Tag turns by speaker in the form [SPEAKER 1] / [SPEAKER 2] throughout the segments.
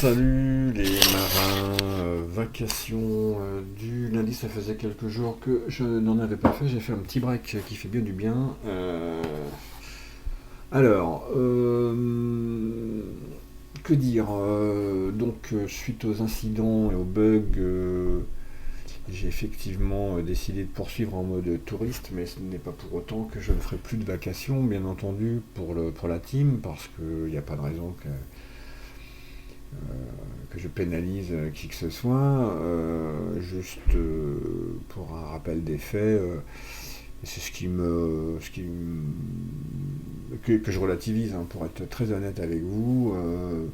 [SPEAKER 1] Salut les marins, vacation du lundi, ça faisait quelques jours que je n'en avais pas fait, j'ai fait un petit break qui fait bien du bien. Alors, que dire suite aux incidents et aux bugs, j'ai effectivement décidé de poursuivre en mode touriste, mais ce n'est pas pour autant que je ne ferai plus de vacation, bien entendu, pour la team, parce qu'il n'y a pas de raison que je pénalise qui que ce soit. Juste pour un rappel des faits, c'est que je relativise, hein, pour être très honnête avec vous. Euh,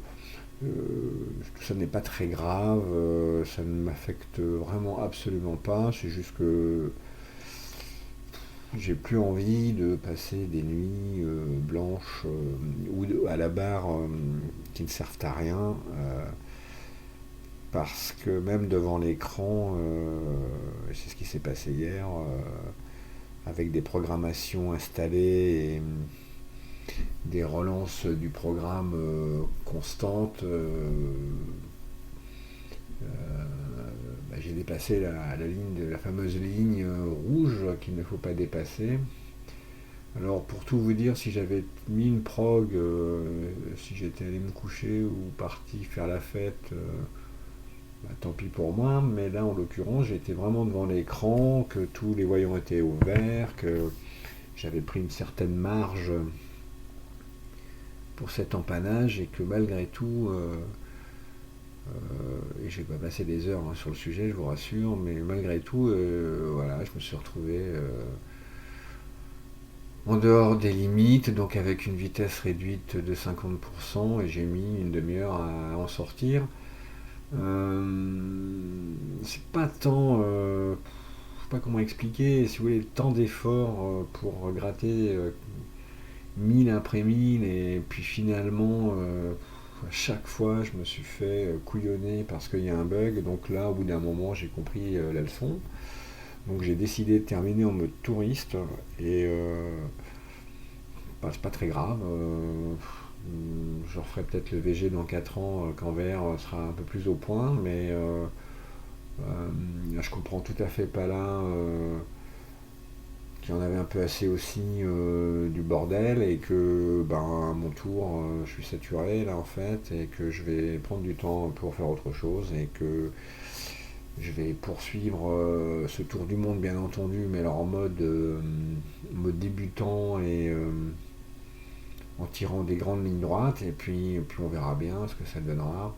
[SPEAKER 1] Tout ça n'est pas très grave, ça ne m'affecte vraiment absolument pas. C'est juste que j'ai plus envie de passer des nuits blanches à la barre qui ne servent à rien. Parce que même devant l'écran, et c'est ce qui s'est passé hier, avec des programmations installées et des relances du programme constantes, j'ai dépassé la fameuse ligne rouge qu'il ne faut pas dépasser. Alors pour tout vous dire, si j'avais mis une prog, si j'étais allé me coucher ou parti faire la fête, tant pis pour moi, mais là en l'occurrence j'étais vraiment devant l'écran, que tous les voyants étaient ouverts, que j'avais pris une certaine marge pour cet empannage et que malgré tout, et je vais pas passer des heures sur le sujet, je vous rassure, mais malgré tout, voilà, je me suis retrouvé en dehors des limites, donc avec une vitesse réduite de 50%, et j'ai mis une demi-heure à en sortir. C'est pas tant, je sais pas comment expliquer, si vous voulez, tant d'efforts pour gratter 1000 après 1000, et puis finalement, à chaque fois, je me suis fait couillonner parce qu'il y a un bug. Donc là, au bout d'un moment, j'ai compris la leçon. Donc j'ai décidé de terminer en mode touriste, et c'est pas très grave. Je referai peut-être le VG dans 4 ans quand VR sera un peu plus au point, mais là, je comprends tout à fait pas là qu'il y en avait un peu assez aussi du bordel, et que à mon tour je suis saturé là en fait, et que je vais prendre du temps pour faire autre chose, et que je vais poursuivre ce tour du monde, bien entendu, mais alors en mode débutant, et en tirant des grandes lignes droites, et puis on verra bien ce que ça donnera.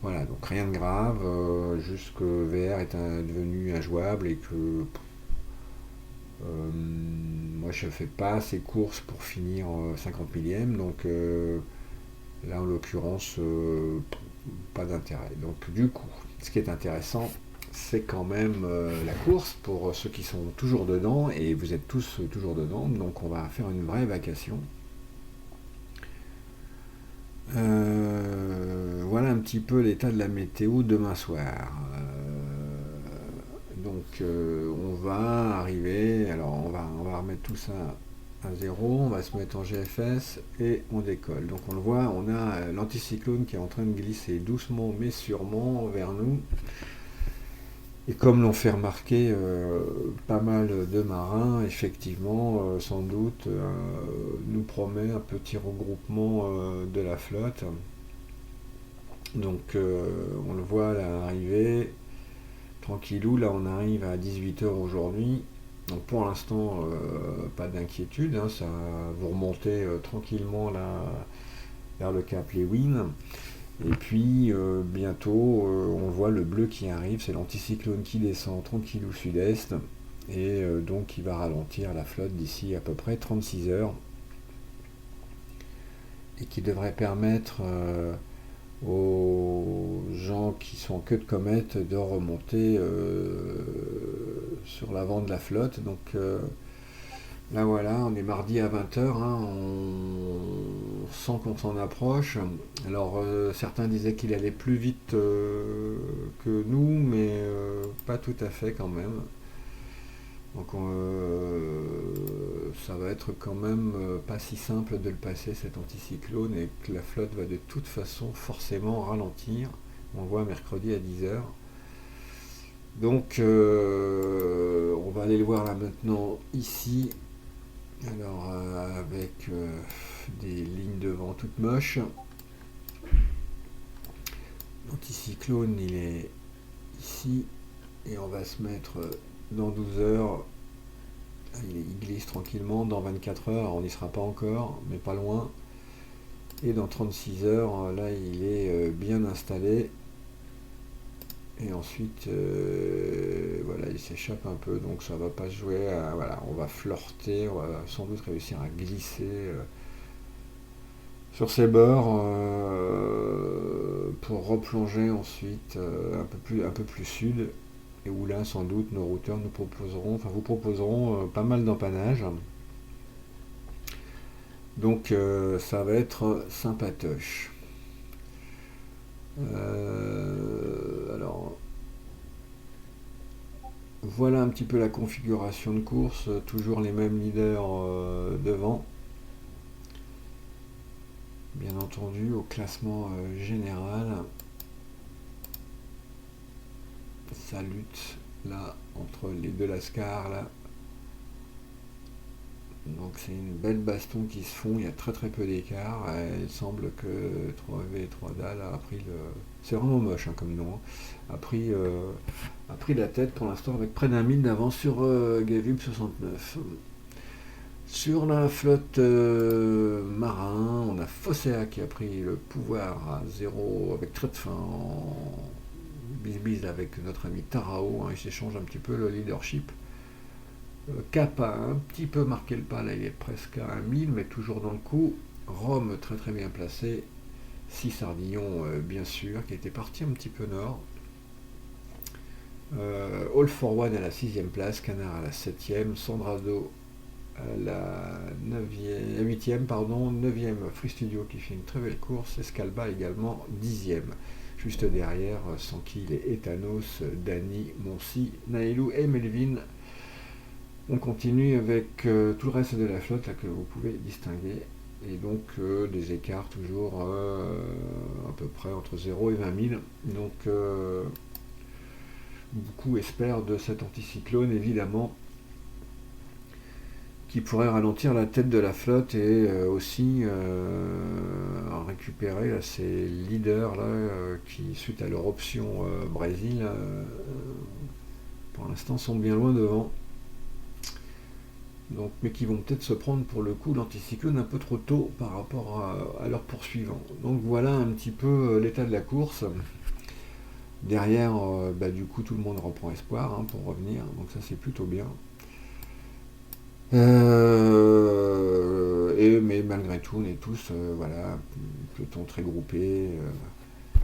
[SPEAKER 1] Voilà, donc rien de grave, juste que VR est devenu injouable, et que moi je fais pas assez courses pour finir 50 millième, donc là en l'occurrence pas d'intérêt. Donc du coup, ce qui est intéressant, c'est quand même la course pour ceux qui sont toujours dedans, et vous êtes tous toujours dedans, donc on va faire une vraie vacation. Voilà un petit peu l'état de la météo demain soir. On va arriver, alors on va remettre tout ça à zéro, on va se mettre en GFS et on décolle. Donc on le voit, on a l'anticyclone qui est en train de glisser doucement mais sûrement vers nous. Et comme l'ont fait remarquer pas mal de marins, effectivement, sans doute, nous promet un petit regroupement de la flotte. Donc on le voit là arriver, tranquillou, là on arrive à 18 h aujourd'hui. Donc pour l'instant, pas d'inquiétude, hein, ça vous remontez tranquillement là vers le cap Lewin. Et puis bientôt, on voit le bleu qui arrive, c'est l'anticyclone qui descend tranquille au sud-est, et donc qui va ralentir la flotte d'ici à peu près 36 heures, et qui devrait permettre aux gens qui sont en queue de comète de remonter sur l'avant de la flotte. Donc là voilà, on est mardi à 20 h, hein, on sent qu'on s'en approche. Alors certains disaient qu'il allait plus vite que nous, mais pas tout à fait quand même. Donc ça va être quand même pas si simple de le passer cet anticyclone et que la flotte va de toute façon forcément ralentir. On voit mercredi à 10h. Donc on va aller le voir là maintenant ici. Alors avec des lignes de vent toutes moches. L'anticyclone il est ici et on va se mettre dans 12 heures. Il glisse tranquillement dans 24 heures, on n'y sera pas encore, mais pas loin. Et dans 36 heures, là il est bien installé. Et ensuite, voilà, il s'échappe un peu, donc ça va pas se jouer. Voilà, on va flirter, on va sans doute réussir à glisser sur ses bords pour replonger ensuite un peu plus sud. Et où là, sans doute, nos routeurs nous proposeront, enfin vous proposeront pas mal d'empannage. Donc ça va être sympatoche. Alors, voilà un petit peu la configuration de course, toujours les mêmes leaders devant. Bien entendu, au classement général, ça lutte là entre les deux Lascar là. Donc c'est une belle baston qui se font, il y a très très peu d'écart. Il semble que 3V et 3DAL a pris le. C'est vraiment moche hein, comme nom. A pris la tête pour l'instant avec près d'1 000 d'avance sur Gavib 69. Sur la flotte marin, on a Fossea qui a pris le pouvoir à 0 avec trait de fin en bis avec notre ami Tarao. Hein, il s'échange un petit peu le leadership. Cap a un petit peu marqué le pas, là il est presque à 1000, mais toujours dans le coup. Rome très très bien placé. 6 Sardillon bien sûr, qui était parti un petit peu nord. All for One à la 6ème place, Canard à la 7ème, Sandrado à la 8ème, 9ème Free Studio qui fait une très belle course, Escalba également 10ème. Juste derrière, Sankil et Ethanos, Dany, Monsi, Nailou et Melvin. On continue avec tout le reste de la flotte là, que vous pouvez distinguer. Et donc des écarts toujours à peu près entre 0 et 20 000. Donc beaucoup espèrent de cet anticyclone évidemment qui pourrait ralentir la tête de la flotte et aussi récupérer là, ces leaders là, qui suite à leur option Brésil pour l'instant sont bien loin devant. Donc, mais qui vont peut-être se prendre pour le coup l'anticyclone un peu trop tôt par rapport à leurs poursuivants. Donc voilà un petit peu l'état de la course. Derrière, du coup, tout le monde reprend espoir pour revenir, donc ça c'est plutôt bien. Mais malgré tout, on est tous, voilà, peloton très groupé,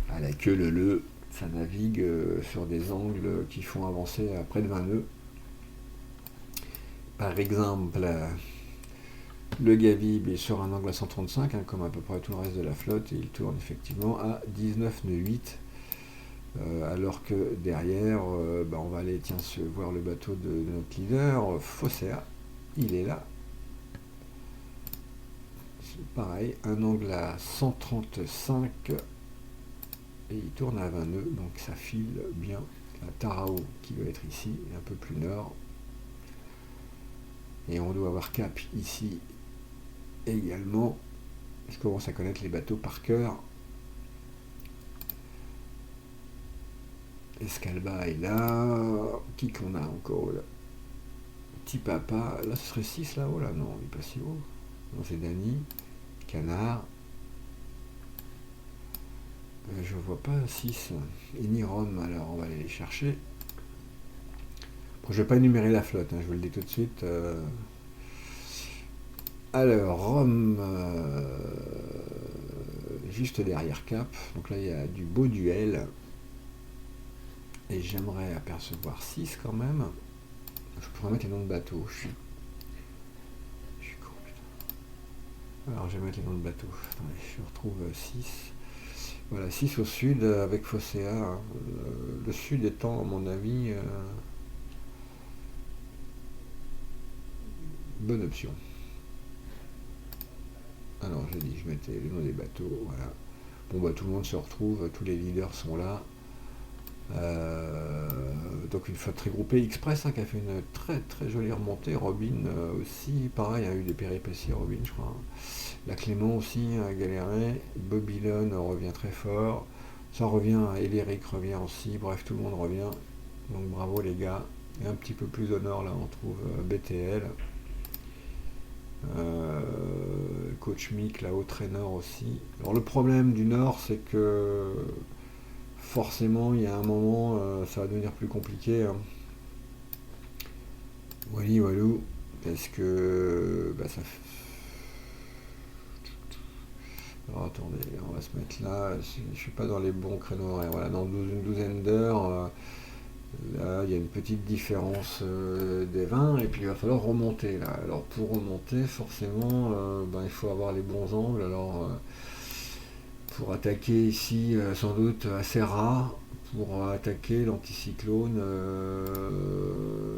[SPEAKER 1] à la queue leu, ça navigue sur des angles qui font avancer à près de 20 nœuds. Par exemple, le Gavib est sur un angle à 135, comme à peu près tout le reste de la flotte, et il tourne effectivement à 19 nœuds 8. Alors que derrière, on va aller voir le bateau de notre leader, Fossea, il est là. C'est pareil, un angle à 135 et il tourne à 20 nœuds, donc ça file bien. La Tarao qui doit être ici, un peu plus nord. Et on doit avoir Cap ici également. Je commence à connaître les bateaux par cœur. Escalba est là. Qui qu'on a encore là? Petit Papa. Là ce serait 6 là-haut là. Non, il n'est pas si haut. Non, c'est Dany. Canard. Je vois pas 6. Et ni Rome, alors on va aller les chercher. Bon, je ne vais pas énumérer la flotte, je vous le dis tout de suite. Alors, Rome, juste derrière Cap. Donc là, il y a du beau duel. Et j'aimerais apercevoir 6 quand même. Je pourrais mettre les noms de bateaux. Je suis con, putain. Alors, je vais mettre les noms de bateaux. Attendez, je retrouve 6. Voilà, 6 au sud avec Fossea. Le sud étant, à mon avis, bonne option. Alors j'ai dit que je mettais le nom des bateaux, voilà. Bon bah tout le monde se retrouve, tous les leaders sont là. Euh, donc une flotte très groupée. Express hein, qui a fait une très très jolie remontée. Robin aussi, pareil, a eu des péripéties Robin je crois. La Clément aussi a galéré. Babylone revient très fort. Ça revient, Eléric revient aussi. Bref, tout le monde revient. Donc bravo les gars. Et un petit peu plus au nord là on trouve BTL. Coach Mick là-haut, traîneur aussi. Alors le problème du nord c'est que forcément il y a un moment ça va devenir plus compliqué. Hein. Wally Walou. Parce que bah, ça. Alors, attendez, on va se mettre là. Je suis pas dans les bons créneaux horaires. Voilà, dans une douzaine d'heures. Là, il y a une petite différence des vins et puis il va falloir remonter là. Alors pour remonter, forcément, ben, il faut avoir les bons angles. Alors pour attaquer ici, sans doute assez rare. Pour attaquer l'anticyclone,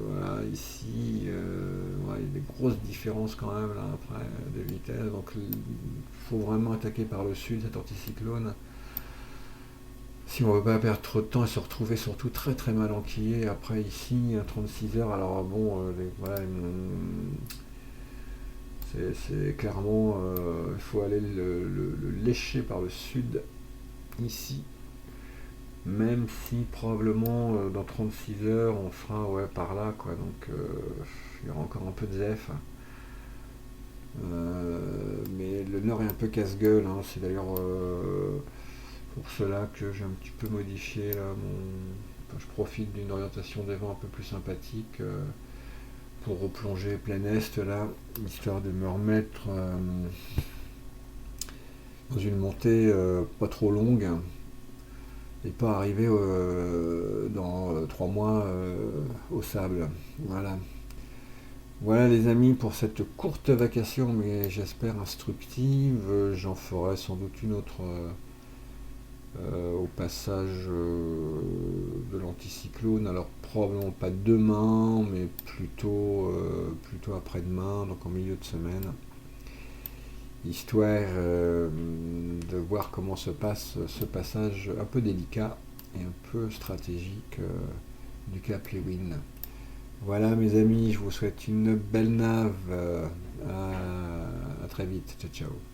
[SPEAKER 1] voilà, ici, ouais, il y a des grosses différences quand même là après de vitesse. Donc il faut vraiment attaquer par le sud cet anticyclone. Si on ne veut pas perdre trop de temps et se retrouver surtout très très mal enquillé après ici, 36 heures, alors bon, voilà, c'est clairement, il faut aller le lécher par le sud ici, même si probablement dans 36 heures on sera ouais, par là, quoi, donc il y aura encore un peu de zef. Mais le nord est un peu casse-gueule, hein, c'est d'ailleurs pour cela que j'ai un petit peu modifié là, enfin, je profite d'une orientation des vents un peu plus sympathique pour replonger plein est là, histoire de me remettre dans une montée pas trop longue et pas arriver dans 3 mois au sable. Voilà. Voilà les amis pour cette courte vacation, mais j'espère instructive. J'en ferai sans doute une autre au passage de l'anticyclone. Alors probablement pas demain, mais plutôt après-demain, donc en milieu de semaine. Histoire de voir comment se passe ce passage un peu délicat et un peu stratégique du Cap Lewin. Voilà mes amis, je vous souhaite une belle nave. À très vite. Ciao ciao.